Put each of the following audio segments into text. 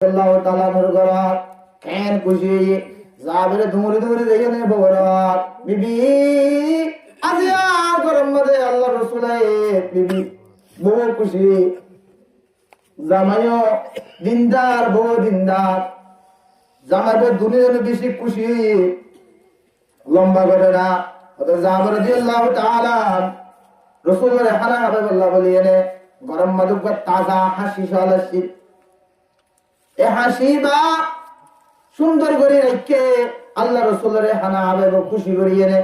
আল্লাহু তাআলা নূর গরাত কেন খুশি জাবেরে ধুমরি ধুমরি দেখে নে বগরাত বিবি আজিয়া গরম মধ্যে আল্লাহ রাসূলে বিবি বহু খুশি জামাইও দিনদার বহু দিনদার জামাইবে দুনিয়ার বেশি খুশি লম্বা করে না ওদের জাবের রাদিয়াল্লাহু তাআলা রাসূলের হানা হবে আল্লাহ বলিয়েনে গরম মধ্যে তাজা হাসি সালাসি এ হাসিবা সুন্দর করে রেখে আল্লাহ রাসূলের হানা হবে খুশি করিয়ে নে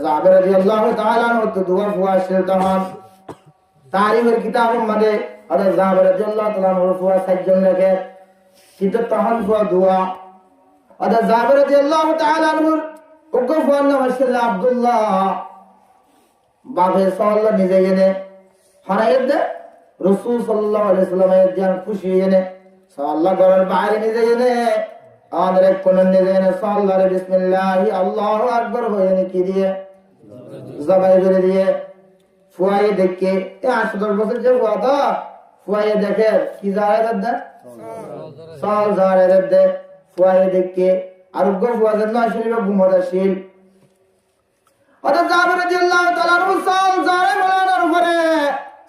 জাবের রাদিয়াল্লাহু তাআলা তো দোয়া ফুয়া শেরতান তারিখের কিতাবের মধ্যে হযরত জাবের রাদিয়াল্লাহু তাআলা ফুয়া সাজ্জন লেখে কিতাব তহন ফুয়া দোয়া হযরত জাবের রাদিয়াল্লাহু তাআলা ওগো ফুয়া নাম ছিল আব্দুল্লাহ বাবে সাল্লাল্লাহু নিজে এনে হারায়ে দে রাসূল সাল্লাল্লাহু আলাইহি ওয়াসাল্লামের জান খুশি এনে সাল্লাল্লাহু ঘরের বাইরে নিজে এনে আমাদের কোন নিজে এনে সাল্লাল্লাহু বিসমিল্লাহ আল্লাহু আকবার হয়ে নে কি দিয়ে জবাই করে দিয়ে ফুয়ায়ে দেখে এ 8-10 বছর যে ফুয়াটা ফুয়ায়ে দেখে কি জায়গা দে সাল জায়গা দে ফুয়ায়ে দেখে আর গো ফুয়া যেন আসলে ঘুমোদাশীল ওটা জাবের রাদিয়াল্লাহু তাআলা সাল জায়গা বলানোর পরে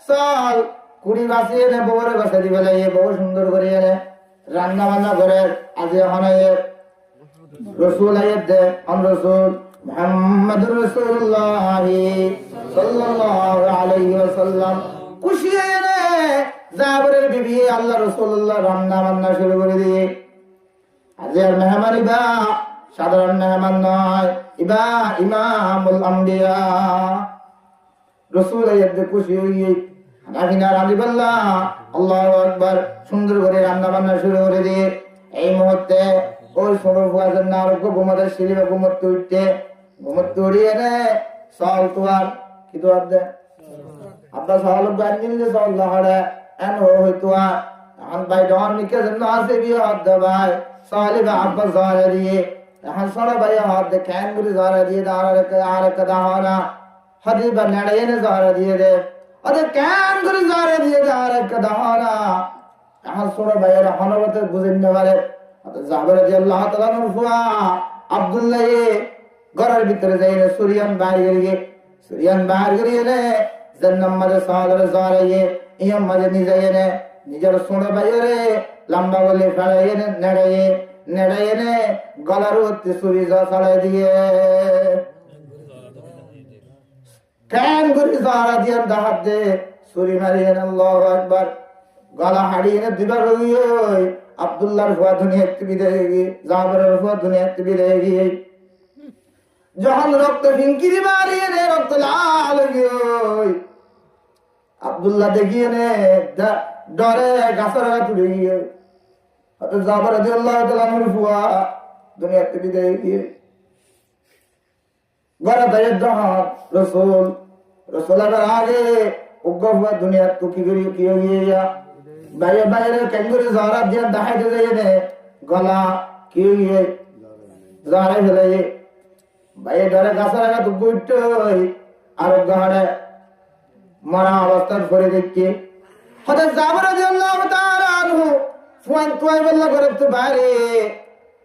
সাল কুড়ি বাসিয়ে নে বউরে বাসা দিবে লাগে বহু সুন্দর করে এনে রান্না বান্না করে আজ হানায়ে রাসূল আয়াত দে আন রাসূল মুহাম্মদুর রাসূলুল্লাহ সাল্লাল্লাহু আলাইহি ওয়াসাল্লাম খুশি এনে জাবেরের বিবি আল্লাহ রাসূলুল্লাহ রান্না বান্না শুরু করে দিয়ে আজ আর মেহমান ইবা সাধারণ মেহমান নয় ইবা ইমামুল আম্বিয়া রাসূল আয়াত দে খুশি হয়ে নাবিনা রাদিয়াল্লাহ আল্লাহু আকবার সুন্দর করে রান্না বান্না শুরু করে দিয়ে এই মুহূর্তে ওই ছোট ফুয়াদের নাম ঘুমোতে শিলিবে ঘুমোতে উড়িয়ে নে সল তুয়ার কি তুয়ার দে আব্বা সল বানিয়ে যে সল লাহড়ে এন হইতো এখন ভাই ডন মিকে জন্য আসে বিয়ে হাত দে ভাই সলিবা আব্বা জারে দিয়ে এখন সরা ভাই হাত দে কেন করে জারে দিয়ে আর কদা হনা হদিবা নেড়ে নে জারে দিয়ে দে अरे कैन करे जा रहे दिए जा रहे कदाना यहाँ सोना भाई रहनवत गुजरने वाले अरे जाबर रादियाल्लाहु ताआला फुआ अब्दुल्ला ये घरेर ভিতরে যাইনে সুরিয়ান বাইরে গিয়ে নে জন্নাম মাঝে সালারে জারে ইয়ম মাঝে নিজে নিজের সোনা ভাইরে লম্বা গলে ফেলায়ে নেড়ে নে গলার উত্তে সুরি যা চালাই দিয়ে কেন করে জারা দিয়ে দাহাত দে সুরি মারিয়ে আল্লাহু আকবার গলা হাড়িয়ে দিবার হইও আব্দুল্লাহর ফুয়া দুনিয়াতে বিদায় গিয়ে জাবেরের ফুয়া দুনিয়াতে বিদায় গিয়ে যখন রক্ত ফিঙ্কিরি মারিয়ে নে রক্ত লাল গিয়ে আব্দুল্লাহ দেখিয়ে নে ডরে গাছের আগা তুলে গিয়ে অত জাবের রাদিয়াল্লাহু তাআলা ফুয়া দুনিয়াতে বিদায় গিয়ে ঘরে দাঁড়িয়ে দহাত রসুলের আগে উগ্র দুনিয়া তো কি করি কি হইয়া বাইরে বাইরে কেঙ্গুরি জারা দিয়ে দেখাইতে যাই নে গলা কি হইয়ে জারা ফেলে বাইরে ধরে গাছের আগা তো গুইট আর গাড়ে মরা অবস্থার করে দেখছি হঠাৎ জাবের রাদিয়াল্লাহু তাআলা আনহু ফুয়ান তুই বললা করে তো বাইরে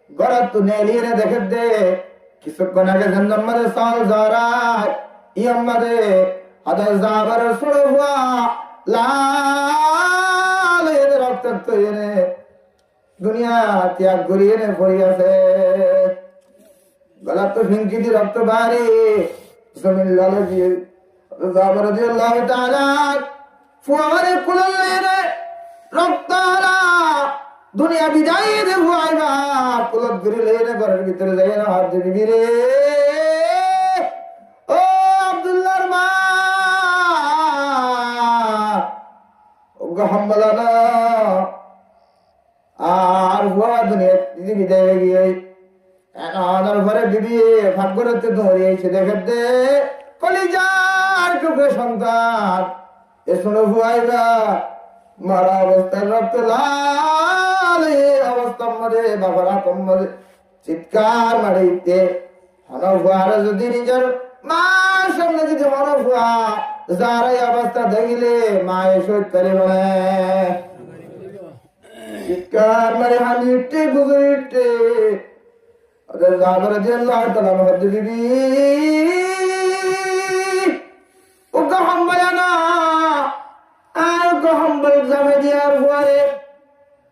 গড়া তো নেলিয়ে নে দেখে দে কিছুক্ষণ আগে জন্নাম মাঝে সাল জারায় ইয়াম মাঝে হযরত জাবের সুরে হুয়া লাল এর রক্তাক্ত এনে দুনিয়া ত্যাগ করিয়ে নে পড়ে আছে গলা তো ফিঙ্কি দি রক্ত বাড়ি জমিন লালে দিয়ে জাবের রাদিয়াল্লাহু তাআলা ফুয়ারে কুলালে রে রক্তারা দুনিয়া বিদায় দে হুয়াইবা কুলত গরিলে রে ঘরের ভিতরে যাই না হাত দিবি রে ও আব্দুল্লাহর মা ওগো হামলানা আর হুয়া দুনিয়া বিদায় গিয়ে আনার ঘরে দিবি ভাগ্যরতে ধরিয়েছে দেখে দে কলিজার টুকরে সন্তান এ শোনো হুয়াইবা মারা অবস্থায় রক্ত লাল অবস্থার মধ্যে বাবার হাতের মধ্যে চিৎকার মারিতে হনফুয়ার যদি নিজের মার সামনে যদি হনফুয়া যার এই অবস্থা দেখিলে মা এসে করে বলে চিৎকার মারে হানি ইটে গুজর ইটে ওদের জাবের রাদিয়াল্লাহু তাআলা হযরত বিবি ও গহম্বলানা আর গহম্বল জামে দিয়ার পরে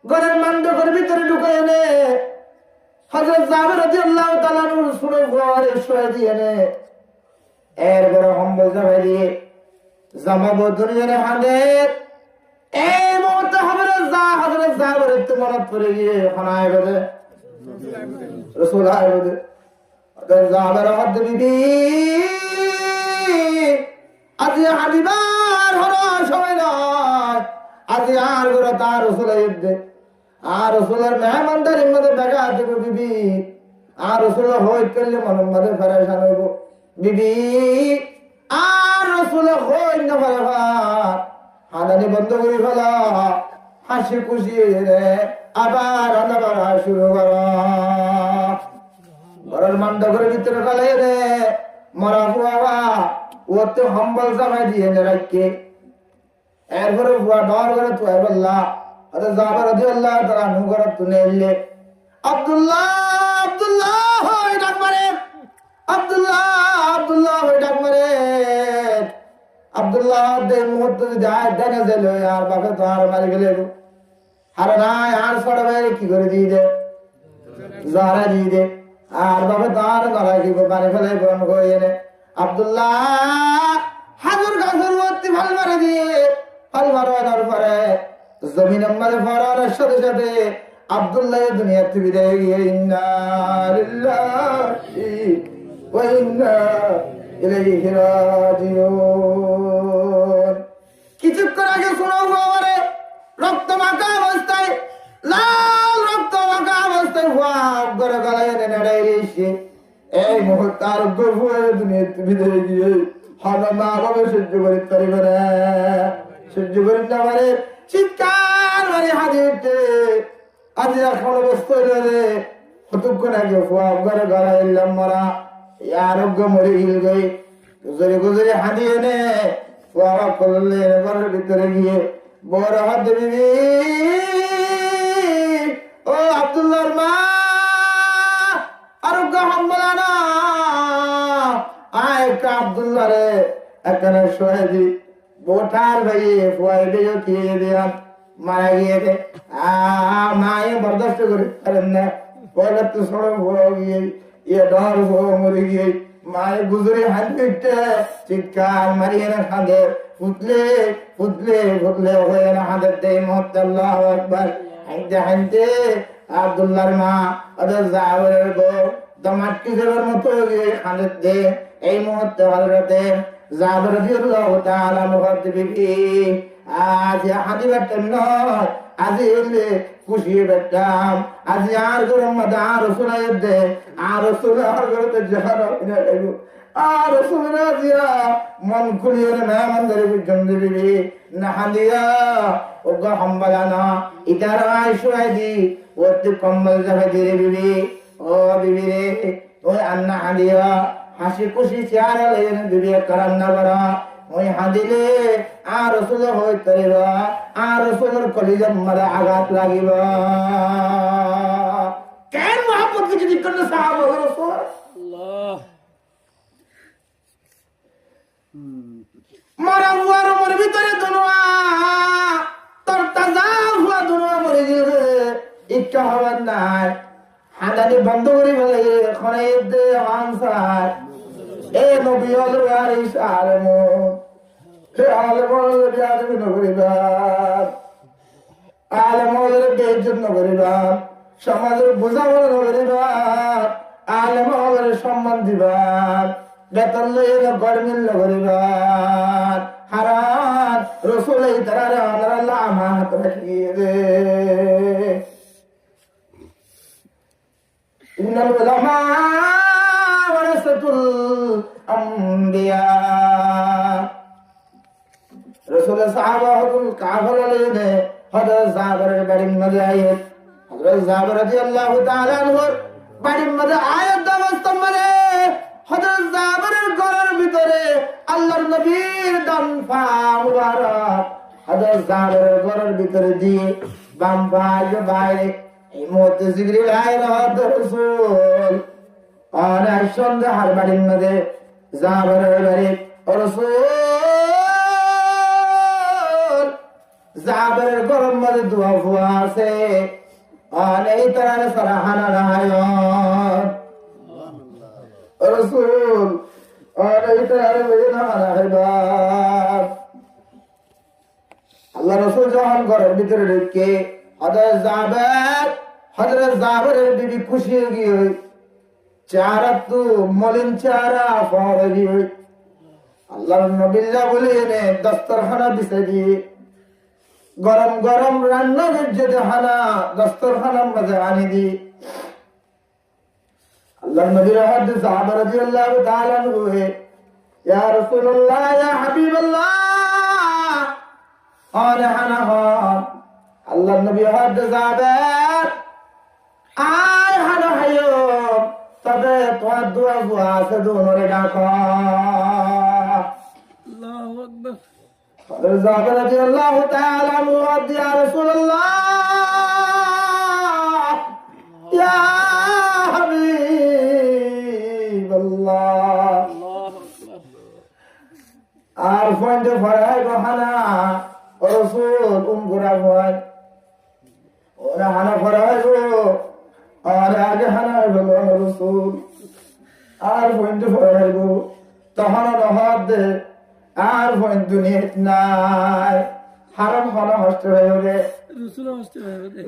ঘরের মান্ডকের ভিতরে ঢুকে এনে হযরত জাবের রাদিয়াল্লাহু তাআলা শুনে ঘরে শুয়ে দিয়ে এনে এরপরে হম্বল জামে দিয়ে জামাবো দুনিয়ার হাদের এই মুহূর্তে হযরত জাবের একটু মনে পড়ে গিয়ে খানায় বেঁধে রাসূল আইবে ওদের জাবের হযরত বিবি আজ হাবিবার হলো সময় নয় আজ আর করে তার রাসূল আইবে আর রাসূলের মেহমানদারির মধ্যে দেখা দেবে বিবি আর রাসূল হই করলে মনের মধ্যে ফেরেশান হইব বিবি আর রাসূল হই না ফেরা হাদানি বন্ধ করে ফেলা হাসি খুশি রে আবার আনাবার শুরু করা ঘরের মান্ডকের ভিতরে ফেলে রে মরা ফুয়া ওতে হম্বল জামাই দিয়ে নে রাখকে এরপরে ফুয়া ডর করে তুই বললা আরে জাবের রাদিয়াল্লাহু তাআলা নু ঘর তুলে এলে আব্দুল্লাহ আব্দুল্লাহ হই ডাক মারে আব্দুল্লাহ আব্দুল্লাহ হই ডাক মারে আব্দুল্লাহ দে মুহূর্তে যায় ডানে গেল আর বাবা তো আর মারি গেলে আর নাই আর ছড়াবে কি করে দিয়ে দে জারা দিয়ে দে আর বাবা তো আর ধরা কি পানি ফেলে বন করে এনে আব্দুল্লাহ হাজুর গাছর মধ্যে ভাল মারে দিয়ে ভাল মারার পরে জমিন মারে ফরার সাথে সাথে আব্দুল্লাহ দুনিয়া থেকে বিদায় গিয়ে ইন্না লিল্লাহি ওয়া ইন্না ইলাইহি রাজিউন কিছুক্ষণ আগে শোনাও আমারে রক্ত মাখা অবস্থায় লাল রক্ত মাখা অবস্থায় ভাব করে গলায় এনে নেড়াইছে এই মুহূর্তে আরোগ্য হয়ে দুনিয়া থেকে বিদায় গিয়ে হানা না ভাবে সহ্য করতে পারিবে না সহ্য করিতে না পারে চিৎকার মারে হাজিরতে আজ এখন অবস্থা রে কতক্ষণ আগে ভাব করে গলায় এলাম মারা আরোগ্য মরে গিল গই গুজরে গুজরে হাঁদিয়ে এনে ফুয়া করলে ঘরের ভিতরে গিয়ে বড় হাত দিবি ও আব্দুল্লাহর মা আরোগ্য হাম্বলানা আয় কা আব্দুল্লাহ রে এখানে শোয়েদি বোঠার ভাই ফুয়াই দিয়ে কি দিয়া মারা গিয়ে দে মায়ে বরদাস্ত করে পারেন না বলে তো সড়ক হয়ে গিয়ে ये डर हो मर गई माए गुजरे हाथे चिৎকার মারিয়ে না কাঁদে ফুটলে ফুটলে ফুটলে হয়ে না হাতে দে মুহূর্তে আল্লাহু আকবার হাইতে হাইতে আব্দুল্লাহর মা ওদের জাবেরের বউ দমাটকি দেবার মতো গিয়ে কাঁদে দে এই মুহূর্তে হযরতে জাবের রাদিয়াল্লাহু তাআলা মুহাদ্দিস বিবি আজ হাদিবার নয় আজ এলে খুশি বেটাম আজ আর গরম মধ্যে আর শোনাই দে আর শোনার করতে জাহারা লাগবে আর শোনা দিয়া মন খুলিয়ে মেহমানদারি বুঝন দিবি না হাদিয়া ও গা হাম্বালানা ইতার আই শোনাই দি ওতে কম্বল যাবে দিরে বিবি ও বিবি রে ওই আন্না হাদিয়া হাসি খুশি চেহারা লেন দিবি কারান্না করা ওই হাদিলে আর রসুল হই তরিবা আর রসুলের কলিজার মারে আঘাত লাগিব কেন মোহাম্মদ কে যদি করলে সাহাবা রাসূল আল্লাহ মারা হুয়ার মর ভিতরে দুনিয়া তোর তাজা হুয়া দুনিয়া মরে গেলে ইচ্ছা হবার নাই হাদানি বন্ধ করে ফেলে এখন এই দে আনসার এ নবী হল আর ইসালামু হে আলেমুল বিয়াদ নগরিবাদ আলেমুল বেজ্জত নগরিবাদ সমাজের বোঝাপড়া নগরিবাদ আলেমুল সম্মান দিবাদ বেতন লইলে গরমিল নগরিবাদ হারাত রাসূল এই তারা আল্লাহ আমানত রাখিয়ে দে ইন্নাল উলামা ওয়ারাসাতুল আম্বিয়া রাসূল সাহাবাহুল কাফলা লইনে হযরত জাবেরের বাড়ির মধ্যে আয়াত হযরত জাবের রাদিয়াল্লাহু তাআলা আনহুর বাড়ির মধ্যে আয়াত অবস্থান মানে হযরত জাবেরের ঘরের ভিতরে আল্লাহর নবীর ডান পা মুবারক হযরত জাবেরের ঘরের ভিতরে দিয়ে বাম পায়ে বাইরে এই মুহূর্তে জিবরিল আইন হদ রাসূল আর সন্ধ্যা হার বাড়ির মধ্যে জাবরের বাড়ি রাসূল জাবরের গরম মধ্যে দোয়া ফুয়া আছে আর এই তার সারাহানা রায়ত রাসূল আর এই তার বেনা রায়ত আল্লাহ রাসূল যখন ঘরের ভিতরে ঢুকে হযরত জাবেরের বিবি খুশি হয়ে গিয়ে চেহারা তো মলিন চেহারা পড়ে গিয়ে আল্লাহর নবিল্লা বলে এনে দস্তরখানা বিছে দিয়ে গরম গরম রান্না যেতে হানা দস্তরখানার মাঝে আনি দি আল্লাহর নবীর হাদিস সাহাবা রাদিয়াল্লাহু তাআলা আনহু ইয়া রাসূলুল্লাহ ইয়া হাবিবাল্লাহ আরে হানা আল্লাহর নবী হাদিস জাবের আয় হানা হায়ো তবে তোমার দোয়া বুয়া আছে দোনরে ডাকো আল্লাহু আকবার হযরত জাবের রাদিয়াল্লাহু তাআলা আনহু ইয়া রাসূলুল্লাহ ইয়া হাবিবাল্লাহ আর ফন্ডে ফরাই হানা রাসূল গুরা হয় ওরা হানা ফরাই আর আগে হানা বলো রাসূল আর ফন্ডে ফরাই তখন নহদ দে আর ফন্ড দুনিয়া নাই হারাম খানা হস্তে হয়ে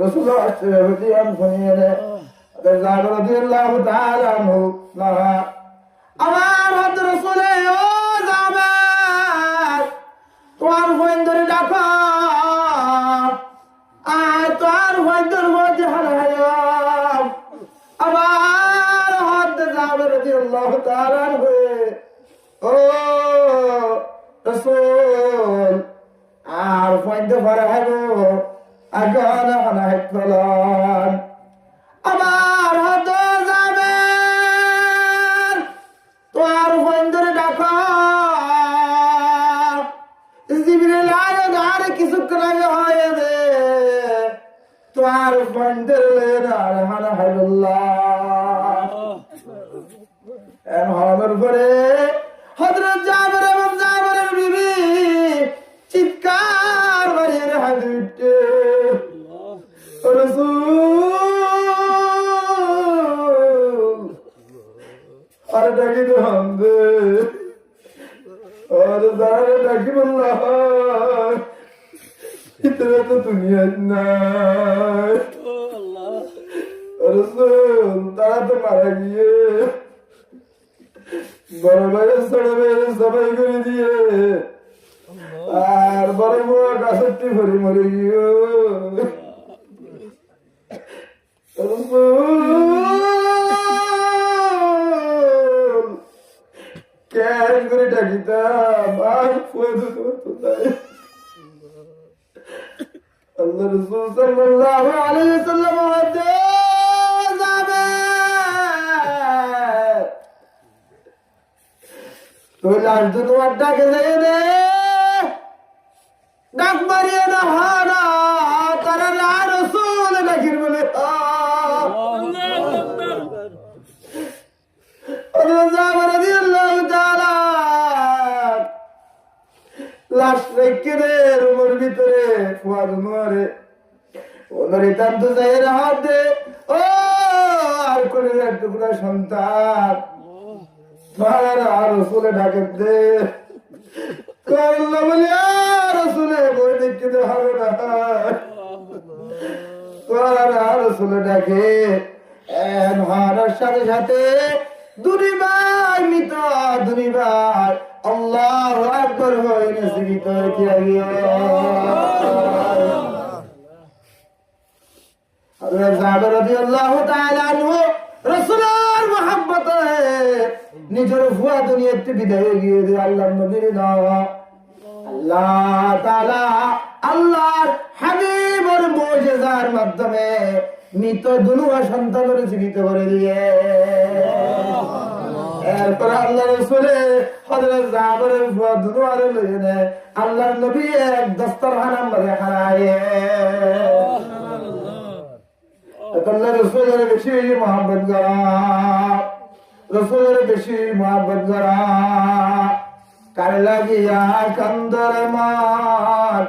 রাসূল হস্তে হয়ে আম ফনিয়ে রে জাবের রাদিয়াল্লাহু তাআলা আনহু আমার হযরত রাসূলে ও জাবের তোমার ফন্ডরে ডাকো আর তোমার ফন্ডর মধ্যে হারায়ো আমার হযরত জাবের রাদিয়াল্লাহু তাআলা আনহু ও রাসূল আর ফন্ড ফরাইবো আগানা হানা হেতলন আমার হযরত জাবের তোমার ফন্ডরে ডাকো জিবরিল আইন আর কিছু করে হয় রে তোমার ফন্ডরে আর হানা হাবিবাল্লাহ আমার পরে হযরত জাবের এবং জাবেরের বিবি চিৎকার মারিয়ে হাদিতে রাসূল আর ডাকি তো হামদে আর জারে ডাকি বললাহ ইতরা তো দুনিয়া নাই রাসূল তারা তো মারা গিয়ে বড় ভাই ছোট ভাই সবাই করে দিয়ে আর বড় বড় গাছটি ভরে মরে গিয়ে কেন করে ডাকিতাম আর আল্লাহ রাসূল সাল্লাল্লাহু আলাইহি ওয়াসাল্লাম তো লাশ তোমার ডাকে যাই দে ডাক মারিয়ে না হানা তারা রাসূল ডাকির বলে জাবের রাদিয়াল্লাহু তাআলা লাশ রেখে দে রুমের ভিতরে ফুয়াদ মারে ওনারে তার তো যাই হাত দে ও আর করে টুকরা সন্তান মারা রাসূলে ডাকে দে করলা বলে রাসূলে বই দেখতে দে হবে না মারা রাসূলে ডাকে হারার সাথে সাথে দুনি ভাই মিত দুনি ভাই আল্লাহু আকবার হয়ে নসিবিত হয়ে গিয়ে হযরত জাবের রাদিয়াল্লাহু তাআলা আনহু রাসূলের মহব্বতে নিজের ফুয়া দুনিয়াতে বিদায় গিয়ে দিয়ে আল্লাহর নবীর দাওয়া আল্লাহ তাআলা আল্লাহর হাবিবের মুজিজার মাধ্যমে মৃত দুনুয়া সন্তানের জীবিত করে দিয়ে এরপর আল্লাহ রাসূলে হযরত জাবেরের ফুয়া দুনুয়ারে লইয়ে আল্লাহর নবী এক দস্তরখানা মধ্যে খানায় আল্লাহ রসুলের বেশি মহব্বত করা, রসুলের বেশি মহব্বত করা। কার লাগিয়া কান্দর মার